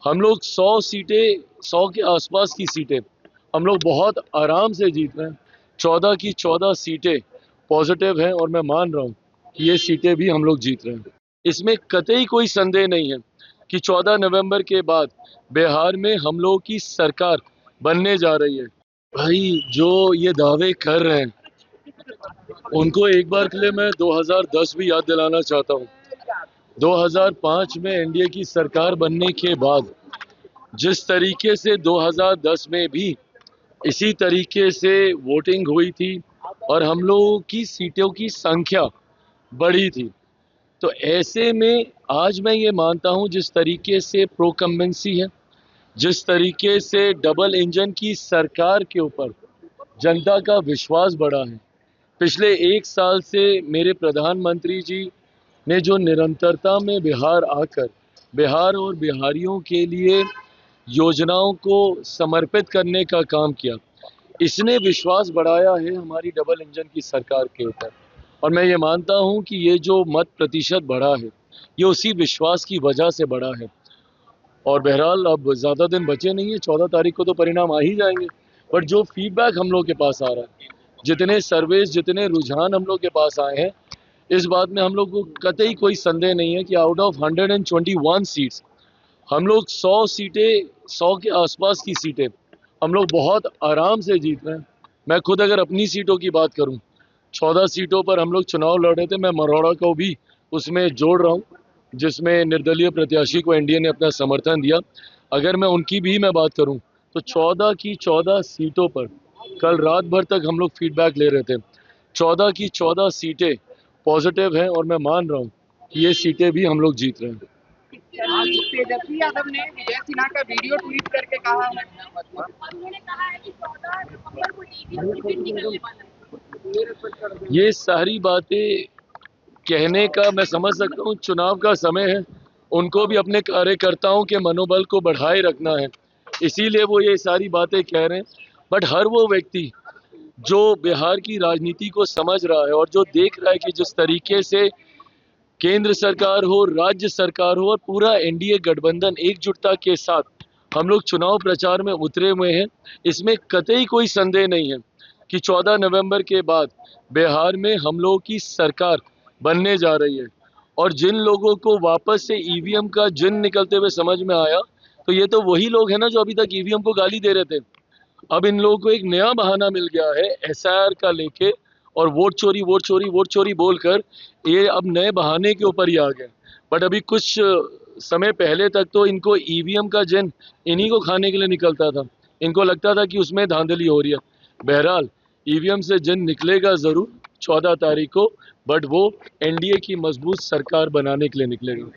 हम लोग 100 के आसपास की सीटें हम लोग बहुत आराम से जीत रहे हैं। 14 की 14 सीटें पॉजिटिव हैं और मैं मान रहा हूं कि ये सीटें भी हम लोग जीत रहे हैं। इसमें कतई कोई संदेह नहीं है कि 14 नवंबर के बाद बिहार में हम लोगों की सरकार बनने जा रही है। भाई जो ये दावे कर रहे हैं उनको एक बार के लिए मैं 2010 भी याद दिलाना चाहता हूँ। 2005 में एनडीए की सरकार बनने के बाद जिस तरीके से 2010 में भी इसी तरीके से वोटिंग हुई थी और हम लोगों की सीटों की संख्या बढ़ी थी, तो ऐसे में आज मैं ये मानता हूं जिस तरीके से प्रोकम्बेंसी है, जिस तरीके से डबल इंजन की सरकार के ऊपर जनता का विश्वास बढ़ा है। पिछले एक साल से मेरे प्रधानमंत्री जी ने जो निरंतरता में बिहार आकर बिहार और बिहारियों के लिए योजनाओं को समर्पित करने का काम किया, इसने विश्वास बढ़ाया है हमारी डबल इंजन की सरकार के ऊपर। और मैं ये मानता हूं कि ये जो मत प्रतिशत बढ़ा है ये उसी विश्वास की वजह से बढ़ा है। और बहरहाल अब ज़्यादा दिन बचे नहीं है, 14 तारीख को तो परिणाम आ ही जाएंगे। बट जो फीडबैक हम लोग के पास आ रहा है, जितने सर्वेस, जितने रुझान हम लोग के पास आए हैं, इस बात में हम लोग को कतई कोई संदेह नहीं है कि आउट ऑफ 121 सीट्स हम लोग 100 के आसपास की सीटें हम लोग बहुत आराम से जीत रहे हैं। मैं खुद अगर अपनी सीटों की बात करूं, 14 सीटों पर हम लोग चुनाव लड़े थे। मैं मरौड़ा को भी उसमें जोड़ रहा हूं, जिसमें निर्दलीय प्रत्याशी को एनडीए ने अपना समर्थन दिया। अगर मैं उनकी भी मैं बात करूं तो 14 की 14 सीटों पर कल रात भर तक हम लोग फीडबैक ले रहे थे। 14 की 14 सीटें पॉजिटिव हैं और मैं मान रहा हूं कि ये सीटें भी हम लोग जीत रहे हैं। आज तेजस्वी यादव ने विजय सिन्हा का वीडियो ट्वीट करके कहा है, उन्होंने कहा है कि 14 नवंबर को ईवीएम की गिनती करने वाला है। ये सारी बातें कहने का मैं समझ सकता हूँ, चुनाव का समय है, उनको भी अपने कार्यकर्ताओं के मनोबल को बढ़ाए रखना है, इसीलिए वो ये सारी बातें कह रहे हैं। बट हर वो व्यक्ति जो बिहार की राजनीति को समझ रहा है और जो देख रहा है कि जिस तरीके से केंद्र सरकार हो, राज्य सरकार हो और पूरा एनडीए गठबंधन एकजुटता के साथ हम लोग चुनाव प्रचार में उतरे हुए हैं, इसमें कतई कोई संदेह नहीं है कि 14 नवंबर के बाद बिहार में हम लोगों की सरकार बनने जा रही है। और जिन लोगों को वापस से ईवीएम का जिन निकलते हुए समझ में आया, तो ये तो वही लोग हैं ना जो अभी तक ईवीएम को गाली दे रहे थे। अब इन लोगों को एक नया बहाना मिल गया है एसआईआर का लेके, और वोट चोरी बोलकर ये अब नए बहाने के ऊपर ही आ गए। बट अभी कुछ समय पहले तक तो इनको ईवीएम का जिन इन्हीं को खाने के लिए निकलता था, इनको लगता था कि उसमें धांधली हो रही है। बहरहाल ईवीएम से जिन निकलेगा जरूर 14 तारीख को, बट वो एनडीए की मजबूत सरकार बनाने के लिए निकलेगा।